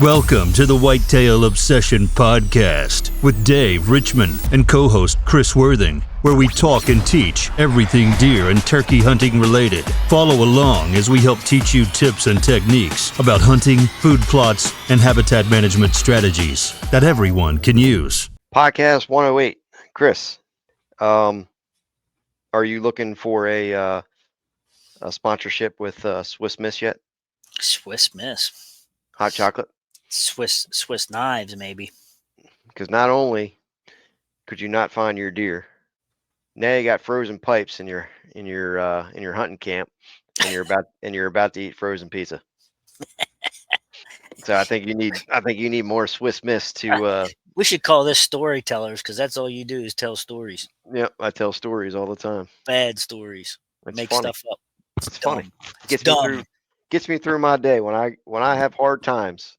Welcome to the Whitetail Obsession Podcast with Dave Richmond and co-host Chris Worthing, where we talk and teach everything deer and turkey hunting related. Follow along as we help teach you tips and techniques about hunting, food plots, and habitat management strategies that everyone can use. Podcast 108. Chris, are you looking for a sponsorship with Swiss Miss yet? Swiss Miss. Hot chocolate? Swiss knives, maybe. Because not only could you not find your deer, now you got frozen pipes in your hunting camp, and you're about to eat frozen pizza. So I think you need more Swiss Miss to. We should call this storytellers because that's all you do is tell stories. Yep, I tell stories all the time. Bad stories. It's Make funny. stuff up. It's funny. It's dumb. Gets me through my day when I have hard times.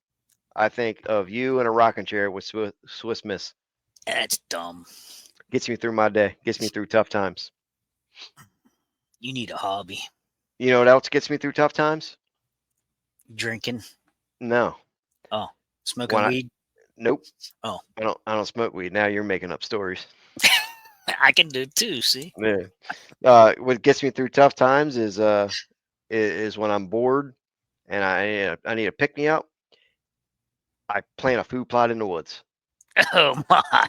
I think of you in a rocking chair with Swiss Miss. That's dumb. Gets me through my day. Gets me through tough times. You need a hobby. You know what else gets me through tough times? Drinking. No. Oh, smoking weed. Nope. Oh, I don't smoke weed. Now you're making up stories. I can do it too. See. Yeah. What gets me through tough times is when I'm bored and I need a pick me up. I plant a food plot in the woods. Oh my!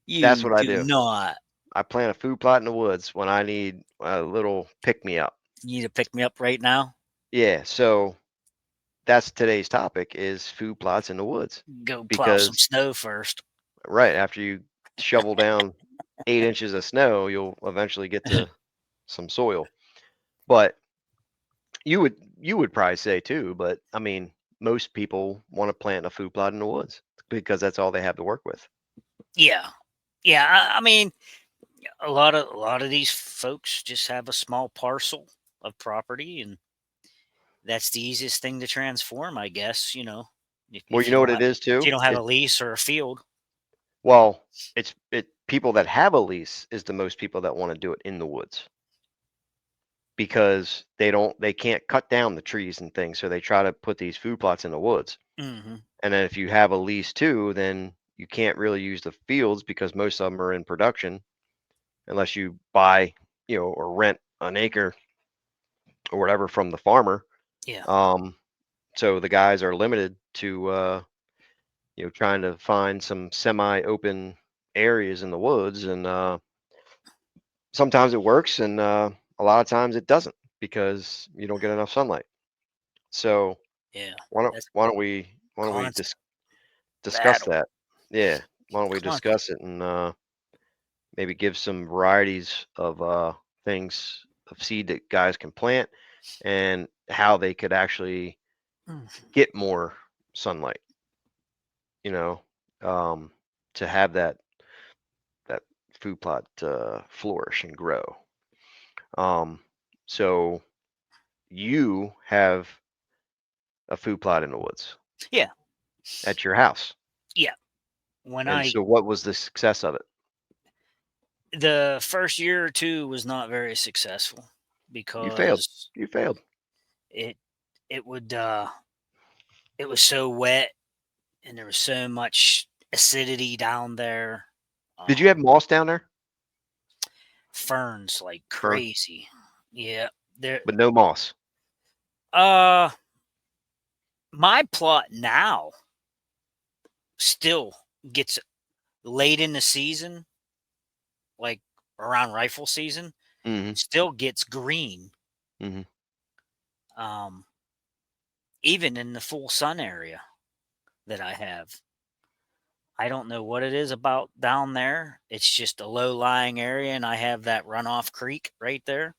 That's what I do. Not. I plant a food plot in the woods when I need a little pick me up. You need to pick me up right now. Yeah. So that's today's topic: is food plots in the woods. Go plow some snow first. Right after you shovel down 8 inches of snow, you'll eventually get to some soil. But you would probably say too, but I mean, most people want to plant a food plot in the woods because that's all they have to work with. Yeah. I mean, a lot of these folks just have a small parcel of property, and that's the easiest thing to transform, I guess. You know. Well, you know what it is too. If you don't have a lease or a field. Well, people that have a lease is the most people that want to do it in the woods. Because they can't cut down the trees and things, so they try to put these food plots in the woods. Mm-hmm. And then if you have a lease too, then you can't really use the fields because most of them are in production, unless you buy, or rent an acre or whatever from the farmer. Yeah. So the guys are limited to trying to find some semi-open areas in the woods, and sometimes it works, and a lot of times it doesn't because you don't get enough sunlight. So yeah, why don't we discuss that? Yeah, why don't we discuss it and maybe give some varieties of things of seed that guys can plant and how they could actually get more sunlight. To have that food plot flourish and grow. So you have a food plot in the woods. Yeah. At your house. Yeah. So what was the success of it? The first year or two was not very successful because you failed. It was so wet and there was so much acidity down there. Did you have moss down there? Ferns like crazy. Yeah. But no moss. My plot now still gets late in the season, like around rifle season, still gets green. Mm-hmm. Even in the full sun area that I have. I don't know what it is about down there. It's just a low-lying area, and I have that runoff creek right there.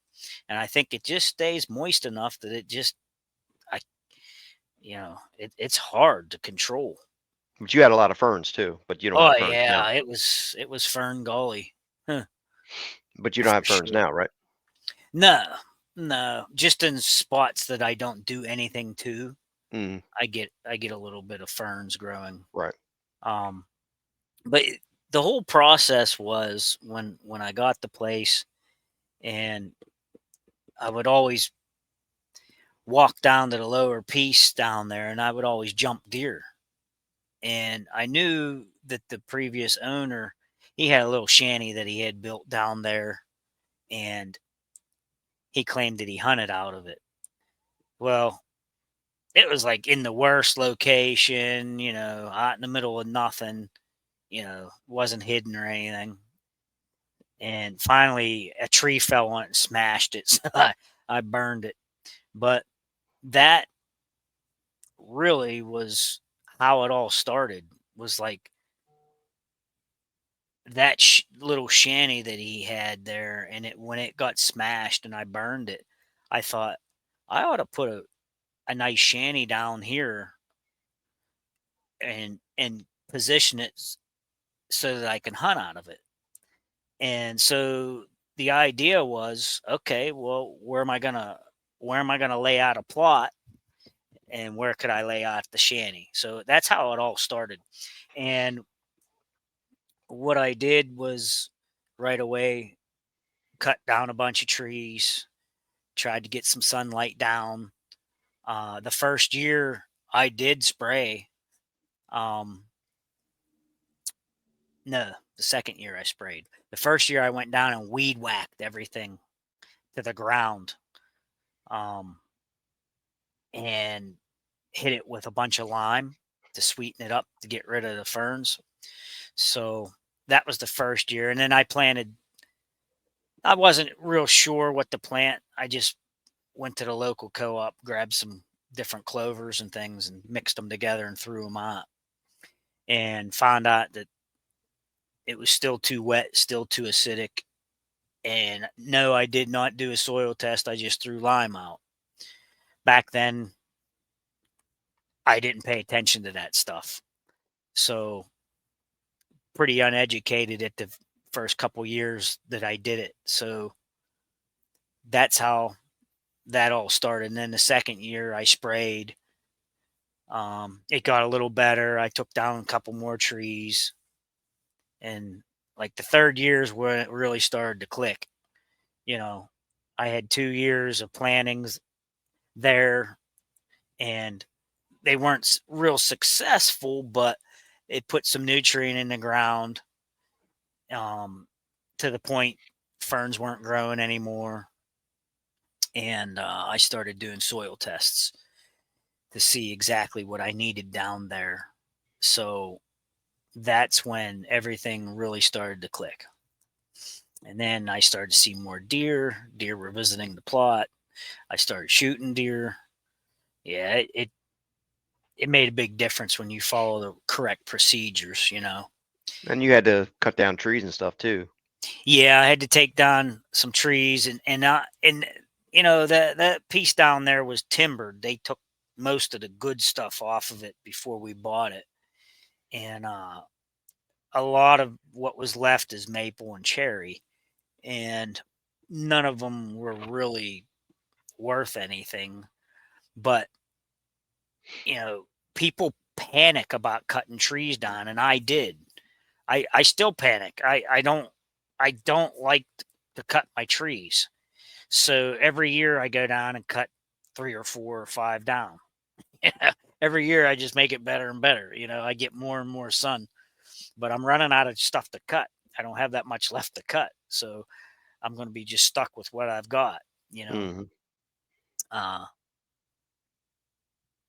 And I think it just stays moist enough that it's hard to control. But you had a lot of ferns too, but you don't have ferns now. Yeah, it was fern gully. Huh. But you don't have ferns now, right? No, just in spots that I don't do anything to. Mm. I get a little bit of ferns growing. Right. But the whole process was when I got the place, and I would always walk down to the lower piece down there, and I would always jump deer. And I knew that the previous owner, he had a little shanty that he had built down there, and he claimed that he hunted out of it. Well, it was like in the worst location, out in the middle of nothing, wasn't hidden or anything. And finally, a tree fell on it and smashed it. So I burned it. But that really was how it all started. Was like that little shanty that he had there, and when it got smashed and I burned it, I thought I ought to put a nice shanty down here and position it so that I can hunt out of it. And so the idea was, okay, well, where am I gonna lay out a plot, and where could I lay out the shanty? So that's how it all started. And what I did was right away cut down a bunch of trees, tried to get some sunlight down. The first year I did spray. No, the second year I sprayed. The first year I went down and weed whacked everything to the ground, um, and hit it with a bunch of lime to sweeten it up to get rid of the ferns. So that was the first year. And then I planted, I wasn't real sure what to plant. I just went to the local co op, grabbed some different clovers and things and mixed them together and threw them out, and found out that it was still too wet, still too acidic. And no, I did not do a soil test. I just threw lime out. Back then, I didn't pay attention to that stuff. So, pretty uneducated at the first couple years that I did it. So, that's how that all started. And then the second year, I sprayed. It got a little better. I took down a couple more trees. And like the third year is when it really started to click. I had 2 years of plantings there, and they weren't real successful, but it put some nutrient in the ground, um, to the point ferns weren't growing anymore. And I started doing soil tests to see exactly what I needed down there. So that's when everything really started to click. And then I started to see more deer. Deer were visiting the plot. I started shooting deer. Yeah, it made a big difference when you follow the correct procedures. And you had to cut down trees and stuff too. Yeah, I had to take down some trees, and that piece down there was timbered. They took most of the good stuff off of it before we bought it, and a lot of what was left is maple and cherry, and none of them were really worth anything. But people panic about cutting trees down, and I did. I still panic. I don't like to cut my trees. So every year I go down and cut 3 or 4 or 5 down. Every year I just make it better and better. I get more and more sun, but I'm running out of stuff to cut. I don't have that much left to cut. So I'm going to be just stuck with what I've got, Hmm. uh,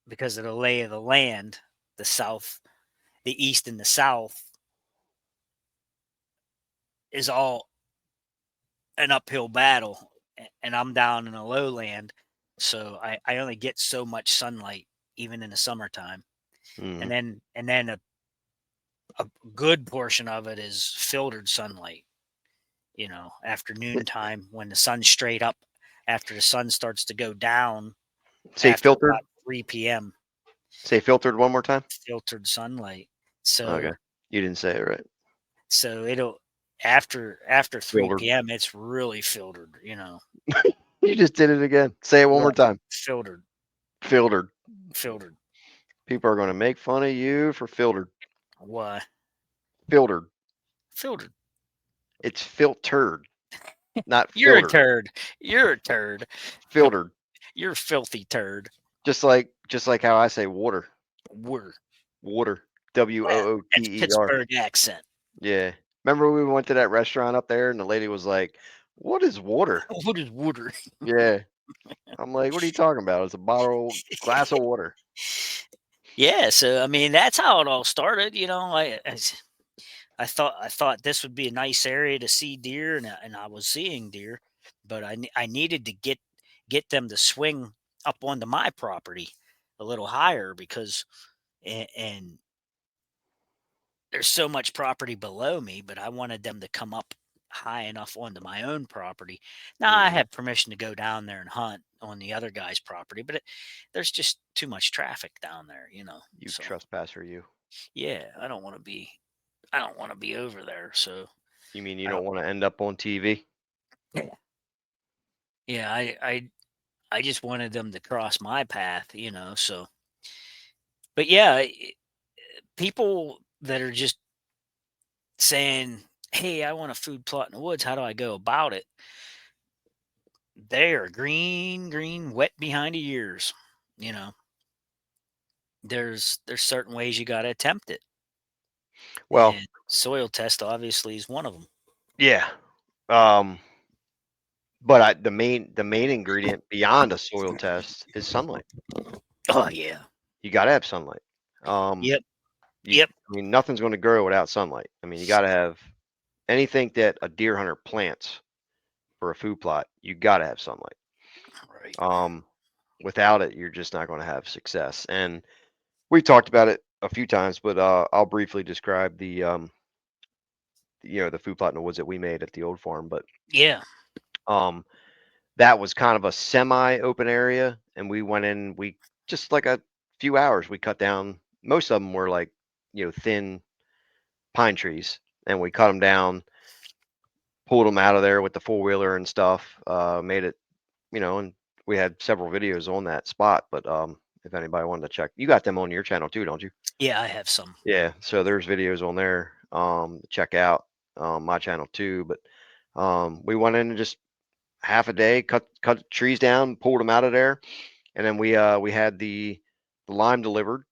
because of the lay of the land, the east and the south is all an uphill battle, and I'm down in a lowland, so I only get so much sunlight even in the summertime. Hmm. And then a good portion of it is filtered sunlight, afternoon time when the sun's straight up, after the sun starts to go down Say after filtered. about 3 p.m. Say filtered one more time. Filtered sunlight. Okay, So you didn't say it right. it'll after 3 Filtered. p.m. it's really filtered, You just did it again. Say it one more what time. filtered Filtered. filtered People are going to make fun of you for filtered. Why? Filtered. Filtered. It's filtered, not You're a filtered. turd. You're a turd. Filtered. You're a filthy turd. Just like how I say water. Water. Water. Yeah, that's WOOTER. Pittsburgh accent. Yeah. Remember we went to that restaurant up there and the lady was like, "What is water?" What is water? Yeah. I'm like, "What are you talking about? It's a glass of water." Yeah, so I mean that's how it all started. I thought this would be a nice area to see deer, and I was seeing deer, but I needed to get them to swing up onto my property a little higher because and there's so much property below me, but I wanted them to come up high enough onto my own property. Now I Mhm. have permission to go down there and hunt on the other guy's property, but there's just too much traffic down there. You So trespasser, you. yeah, I don't want to be over there. So You mean you I don't. don't want to end up on TV? Yeah, yeah. I just wanted them to cross my path. So, but yeah, people that are just saying, "Hey, I want a food plot in the woods. How do I go about it?" They are green, green, wet behind the ears. You know, there's certain ways you got to attempt it, Well, and soil test obviously is one of them. yeah. Um, but the main ingredient beyond a soil test is sunlight. Oh yeah, You got to have sunlight. Um, yep, you, yep. I mean, nothing's going to grow without sunlight. I mean, you got to have anything that a deer hunter plants for a food plot. You got to have sunlight. Right. Um, without it, you're just not going to have success. And we talked about it a few times, but I'll briefly describe the food plot in the woods that we made at the old farm. But Yeah. um, that was kind of a semi-open area, and we went in. We just like a few hours. We cut down. Most of them were like thin pine trees, and we cut them down, pulled them out of there with the four wheeler and stuff. Made it, and we had several videos on that spot. But if anybody wanted to check, you got them on your channel too, don't you? Yeah, I have some. Yeah. So there's videos on there. To check out my channel too. But we went in and just half a day, cut trees down, pulled them out of there, and then we had the lime delivered,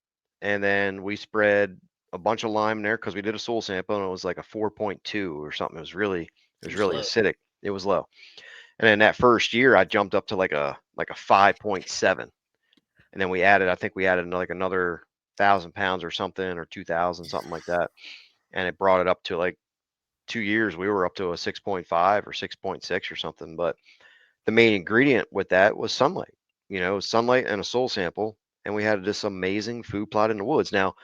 and then we spread a bunch of lime in there because we did a soil sample and it was like a 4.2 or something. It It was was really low. acidic. It was low. And then that first year I jumped up to like a 5.7. And then I think we added like another 1,000 pounds or something, or 2,000, something like that. And it brought it up to like 2 years, we were up to a 6.5 or 6.6 or something. But the main ingredient with that was sunlight, sunlight and a soil sample. And we had this amazing food plot in the woods. Now,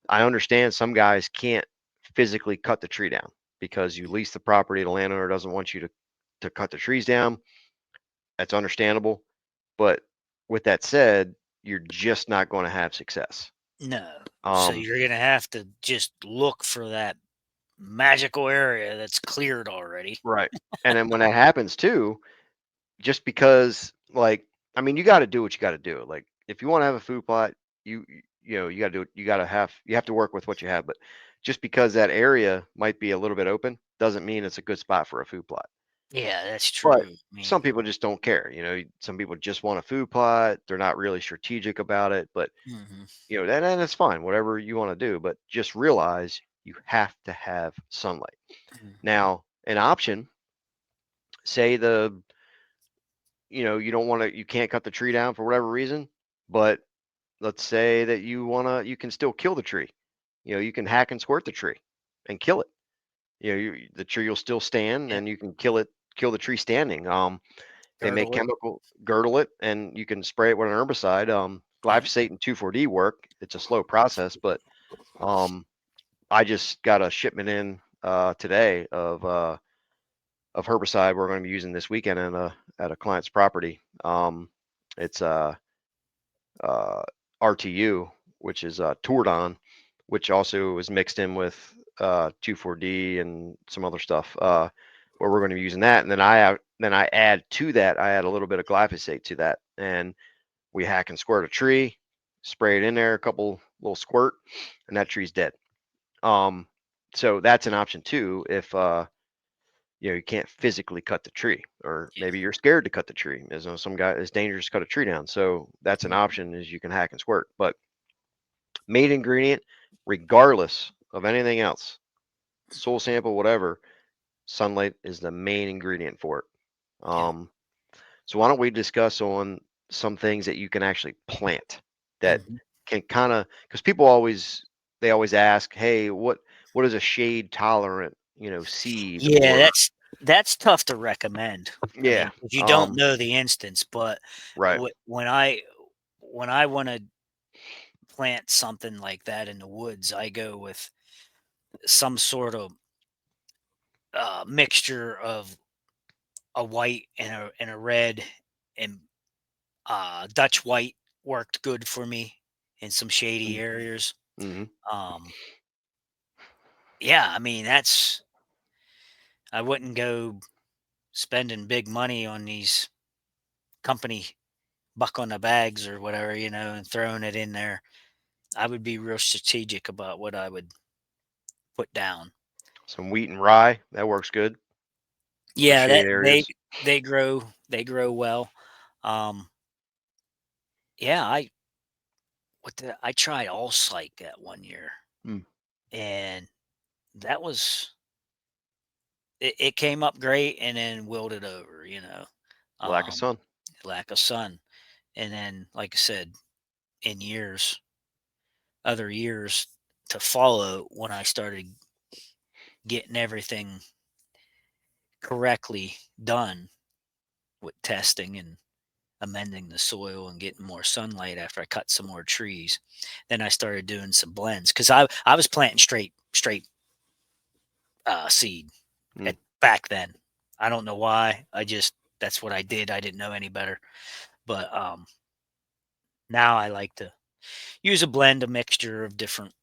I understand some guys can't physically cut the tree down because you lease the property, the landowner doesn't want you to cut the trees down. That's understandable. But with that said, you're just not going to have success. No. So Um, you're gonna have to just look for that magical area that's cleared already. right. And then when that happens too, just because, like, I mean, you got to do what you got to do. Like, if you want to have a food plot, you got to do it. You have to work with what you have. But just because that area might be a little bit open doesn't mean it's a good spot for a food plot. Yeah, that's But true. I mean, some people just don't care. Some people just want a food plot. They're not really strategic about it. But mhm, and it's fine, whatever you want to do. But just realize you have to have sunlight. mhm. Now, an option, say you can't cut the tree down for whatever reason, but let's say that you can still kill the tree. You can hack and squirt the tree and kill it. The tree will still stand Yeah, and you can kill the tree standing. They make girdle it. girdle it, and you can spray it with an herbicide. Yeah. Glyphosate and 2,4-D work. It's a slow process, but um, I just got a shipment in today of herbicide we're going to be using this weekend at a client's property. It's uh, RTU, which is Tordon, which also is mixed in with 2,4-D and some other stuff. Where we're going to be using that, and then I add to that. I add a little bit of glyphosate to that, and we hack and squirt a tree, spray it in there, a couple little squirt, and that tree's dead. So that's an option too. If you can't physically cut the tree, or maybe you're scared to cut the tree. As some guy, it's dangerous to cut a tree down. So that's an option, is you can hack and squirt. But main ingredient, regardless of anything else, soil sample, whatever, sunlight is the main ingredient for it. Yeah. So why don't we discuss on some things that you can actually plant that Mhm. can kind of, because people always ask, hey, what is a shade tolerant, seed, Yeah, or that's tough to recommend. I yeah, mean, 'cause you don't know the instance, but right. when I wanna plant something like that in the woods, I go with some sort of, mixture of a white and a red, and, Dutch white worked good for me in some shady areas. Mm-hmm. Um, yeah, I mean, I wouldn't go spending big money on these company buck on the bags or whatever, and throwing it in there. I would be real strategic about what I would put down. Some wheat and rye, that works good for Yeah, shade that areas. they grow well. Um, yeah, I tried all psych that one year, Mm. and that was it came up great and then wilted over, Lack of um, sun. lack of sun. And then, like I said, in other years to follow, when I started getting everything correctly done with testing and amending the soil and getting more sunlight after I cut some more trees, then I started doing some blends, because I was planting straight seed Mm. at back then. I don't know why. That's what I did. I didn't know any better. But now I like to use a mixture of different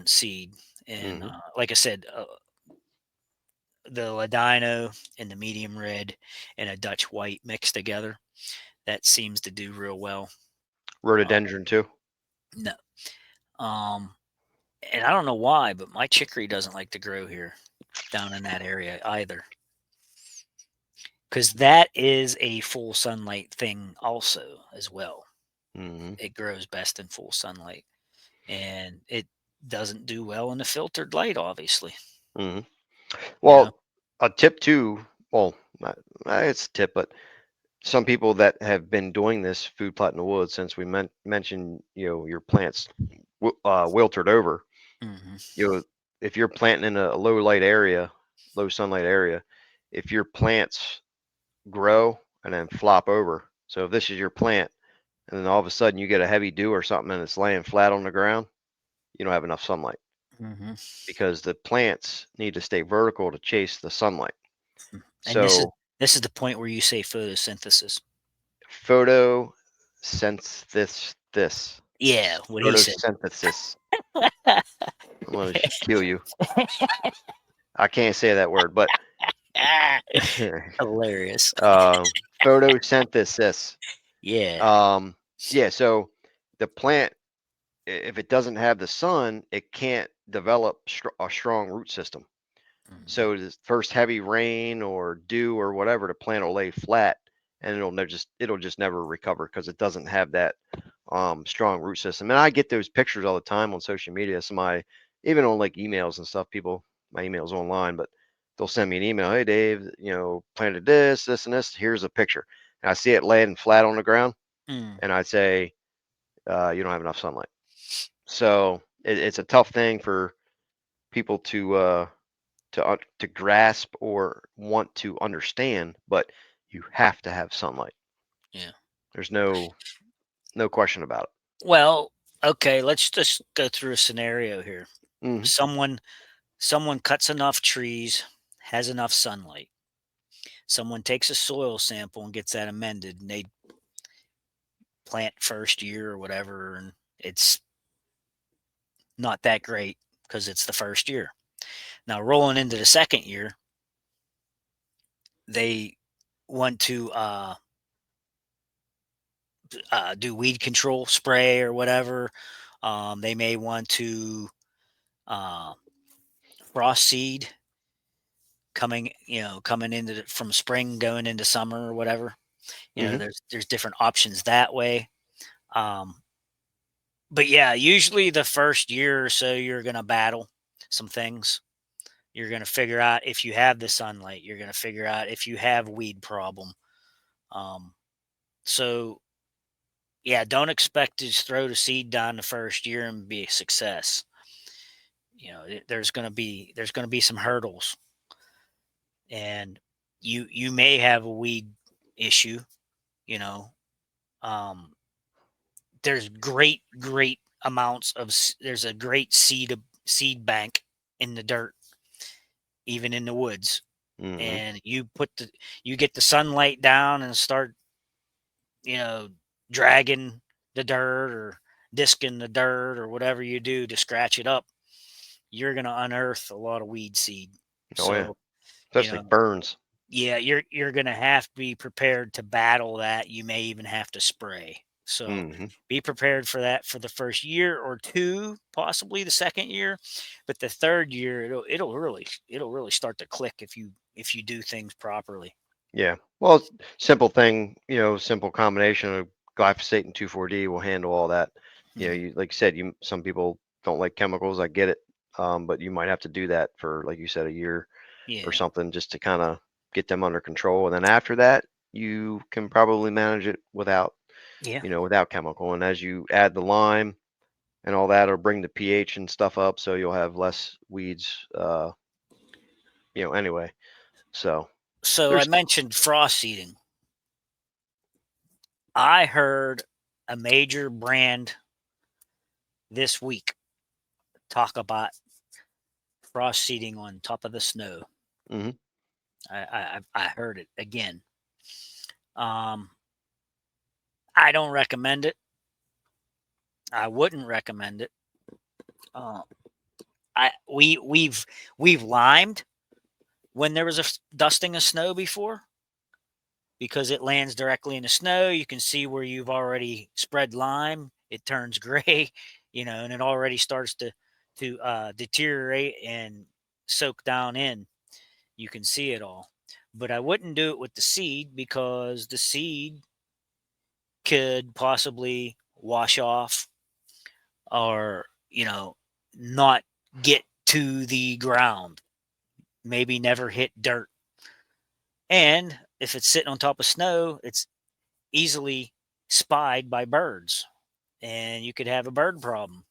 seed. And Mm-hmm. like I said, the Ladino and the medium red and a Dutch white mixed together, that seems to do real well. Uh, Rhododendron too. no, um, and I don't know why, but my chicory doesn't like to grow here down in that area either, because that is a full sunlight thing also as well. Mm-hmm. It grows best in full sunlight, and it doesn't do well in the filtered light, obviously. Mm-hmm. You know. Well, a tip too. Well, it's a tip, but some people that have been doing this food plot in the woods, since we mentioned, your plants wilted over. Hmm. You know, if you're planting in a low light area, low sunlight area, if your plants grow and then flop over. So if this is your plant, and then all of a sudden you get a heavy dew or something and it's laying flat on the ground, you don't have enough sunlight, Hmm. because the plants need to stay vertical to chase the sunlight. And this is So this is the point where you say photosynthesis. photosynthesis, Yeah, what he said. photosynthesis. I'm gonna kill you. I can't say that word, but Ah, hilarious. uh, photosynthesis. Yeah. Um, yeah. So the plant, if it doesn't have the sun, it can't develop a strong root system. Mhm. So the first heavy rain or dew or whatever, the plant will lay flat, and it'll just never recover, because it doesn't have that strong root system. And I get those pictures all the time on social media. Even on like emails and stuff, my emails online, but they'll send me an email. Hey Dave, planted this and this. Here's a picture. And I see it laying flat on the ground, Mm, and I'd say, you don't have enough sunlight. So it's a tough thing for people to grasp or want to understand, but you have to have sunlight. yeah. There's no question about Well, okay, let's just go through a scenario here. it. Hmm. Someone cuts enough trees, has enough sunlight. Someone takes a soil sample and gets that amended, and they plant first year or whatever, and it's not that great because it's the first year. Now, rolling into the second year, they want to do weed control spray or whatever. They may want to uh, frost seed coming into from spring going into summer or whatever. There's different options that way. But yeah, usually the first year or so you're gonna battle some things. You're gonna figure out if you have the sunlight. You're gonna figure out if you have weed problem. Um, so yeah, don't expect to just throw the seed down the first year and be a success. There's gonna be some hurdles, and you may have a weed issue. You know, um, there's great amounts of there's a great seed bank in the dirt, even in the woods. And you get the sunlight down and start you know dragging the dirt or disking the dirt or whatever you do to scratch it up, you're going to unearth a lot of weed seed. Oh yeah, So you especially know burns. yeah, you're going to have to be prepared to battle that. You may even have to spray. So Hmm. be prepared for that for the first year or two, possibly the second year, but the third year it'll really start to click if you do things properly. Yeah. Well, simple thing, simple combination of glyphosate and 2,4-D will handle all that. Mhm. You like you said, some people don't like chemicals. I get it. But you might have to do that for, like you said, a year or Yeah, something just to kind of get them under control. And then after that, you can probably manage it yeah. without chemical. And as you add the lime and all that, it'll bring the pH and stuff up, so you'll have less weeds. Anyway. So So I there's. mentioned frost seeding. I heard a major brand this week talk about frost seeding on top of the snow. Hmm. I heard it again. Um, I don't recommend it. I wouldn't recommend it. Uh, we've limed when there was a dusting of snow before, because it lands directly in the snow. You can see where you've already spread lime. It turns gray, and it already starts to deteriorate and soak down in. You can see it all. But I wouldn't do it with the seed, because the seed could possibly wash off, or not get to the ground, maybe never hit dirt. And if it's sitting on top of snow, it's easily spied by birds, and you could have a bird problem.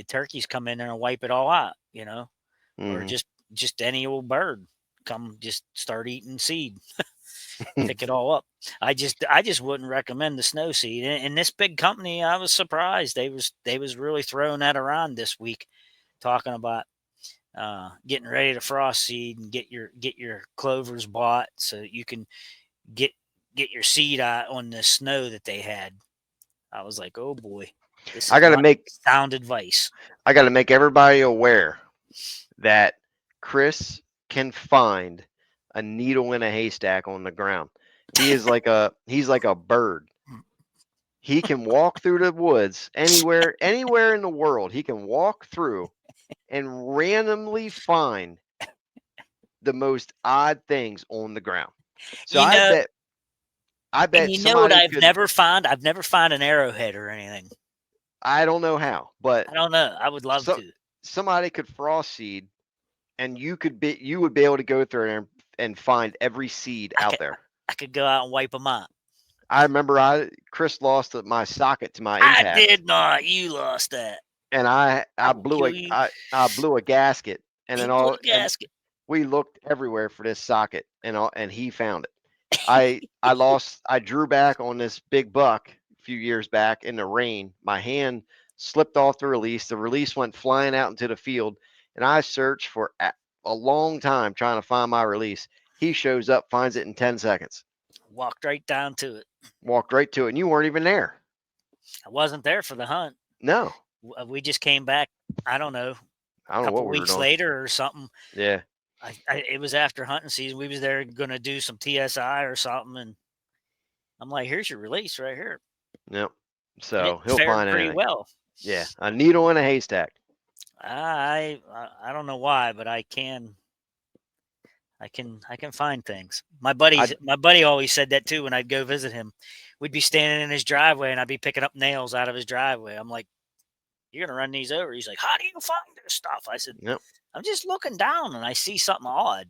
Turkeys come in there and wipe it all out, or Hmm. just any old bird come just start eating seed, pick it all up. I just wouldn't recommend the snow seed. And this big company, I was surprised they was really throwing that around this week, talking about getting ready to frost seed and get your clovers bought so that you can get get your seed out on the snow that they had. I was like, oh boy, this I is got to not make sound advice. I got to make everybody aware that Chris can find a needle in a haystack on the ground. He's like a bird. He can walk through the woods anywhere in the world. He can walk through and randomly find the most odd things on the ground. So You I know, bet I and bet you know what somebody I've could. never found? I've never found an arrowhead or anything. I don't know how, but I don't know. I would love so to. somebody could frost seed, and you would be able to go through there and find every seed I out could there. I could go out and wipe them out. I remember Chris lost my socket to my I impact, did not. You lost that. and I will kill you. I blew a gasket, and He then blew all a and gasket. we looked everywhere for this socket, and he found it. I drew back on this big buck a few years back in the rain. My hand slipped off the release. The release went flying out into the field, and I searched for a long time trying to find my release. He shows up, finds it in 10 seconds. Walked right down to it. Walked right to it, and you weren't even there. I wasn't there for the hunt. No, We just came back. I don't know, I don't know what couple we were weeks doing. later or something. Yeah, It was after hunting season. We was there going to do some TSI or something, and I'm like, "Here's your release right here," yep. and it So he'll fared find pretty anything. well. Yeah, a needle in a haystack. I don't know why, but I can. I can find things. My buddy always said that too when I'd go visit him. We'd be standing in his driveway and I'd be picking up nails out of his driveway. I'm like, "You're gonna run these over." He's like, "How do you find this stuff?" I said, Yep. "I'm just looking down and I see something odd."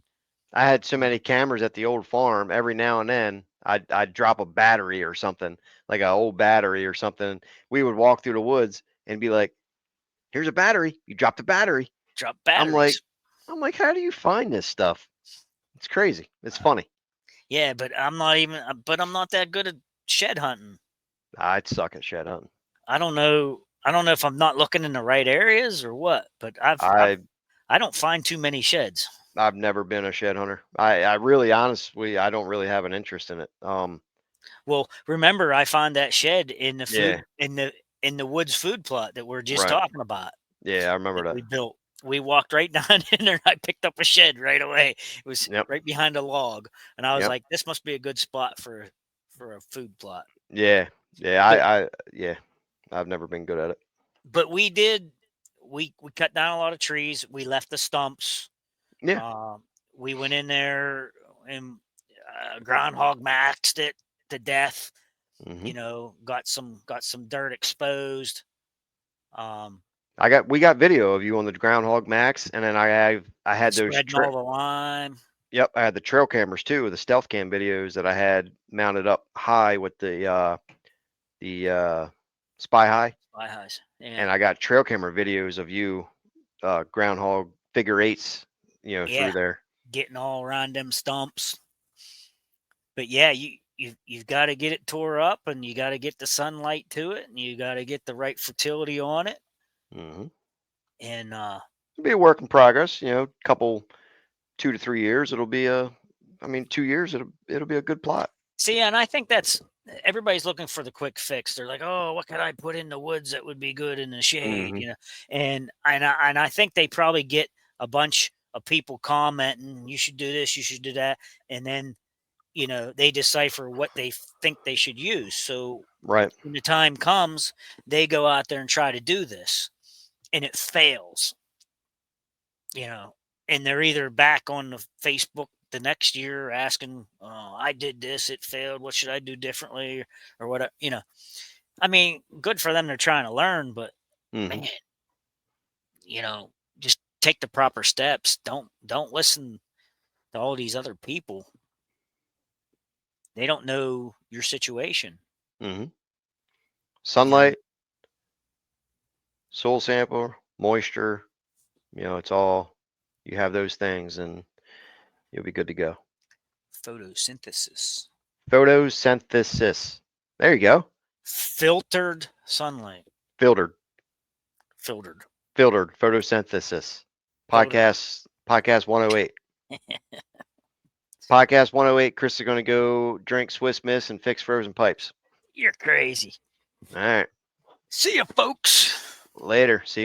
I had so many cameras at the old farm. Every now and then, I'd drop a battery or something, like an old battery or something. We would walk through the woods and be like, "Here's a battery. You dropped a battery." Drop I'm like, batteries. how do you find this stuff? It's crazy. It's funny. Yeah, but I'm not that good at shed hunting. I'd suck at shed hunting. I don't know. I don't know if I'm not looking in the right areas or what, but I I don't find too many sheds. I've never been a shed hunter. I really honestly I don't really have an interest in it. Well, remember I found that shed in the Yeah, food in the woods food plot that we're just right. talking about Yeah, I remember that that. we built. We walked right down in there and I picked up a shed right away. It was Yep. right behind a log. And I was Yep. like, this must be a good spot for a food plot. Yeah. Yeah. But Yeah. I've never been good at it. but we did we cut down a lot of trees. We left the stumps. Yeah. Um, we went in there and groundhog maxed it to death. Hmm. Got some dirt exposed. We got video of you on the groundhog max, and then I had those Spreading all the lime. yep, I had the trail cameras too, the stealth cam videos that I had mounted up high with the spy high, Spy highs. Yeah. and I got trail camera videos of you groundhog figure eights, Yeah. through there. Getting all around them stumps. But yeah, you've got to get it tore up and you got to get the sunlight to it and you got to get the right fertility on it. Hmm. And It'll be a work in progress, couple 2 to 3 years. It'll be 2 years. It'll be a good plot. see, and I think that's everybody's looking for the quick fix. They're like, "Oh, what could I put in the woods that would be good in the shade?" Hmm. And I think they probably get a bunch of people commenting, "You should do this, you should do that," and then they decipher what they think they should use. So Right. when the time comes, they go out there and try to do this, and it fails. And they're either back on the Facebook the next year asking, "Oh, I did this, it failed. What should I do differently?" Or what? I mean, good for them. They're trying to learn, but Hmm. man, just take the proper steps. Don't listen to all these other people. They don't know your situation. Hmm. You know, Sunlight, soil sample, moisture. It's all you have those things, and you'll be good to go. photosynthesis, Photosynthesis. There you go. filtered sunlight, Filtered. filtered, Filtered. Photosynthesis. filtered. Podcast 108. Podcast 108. Chris is going to go drink Swiss Miss and fix frozen pipes. You're crazy. All right. See ya, folks. Later. See you.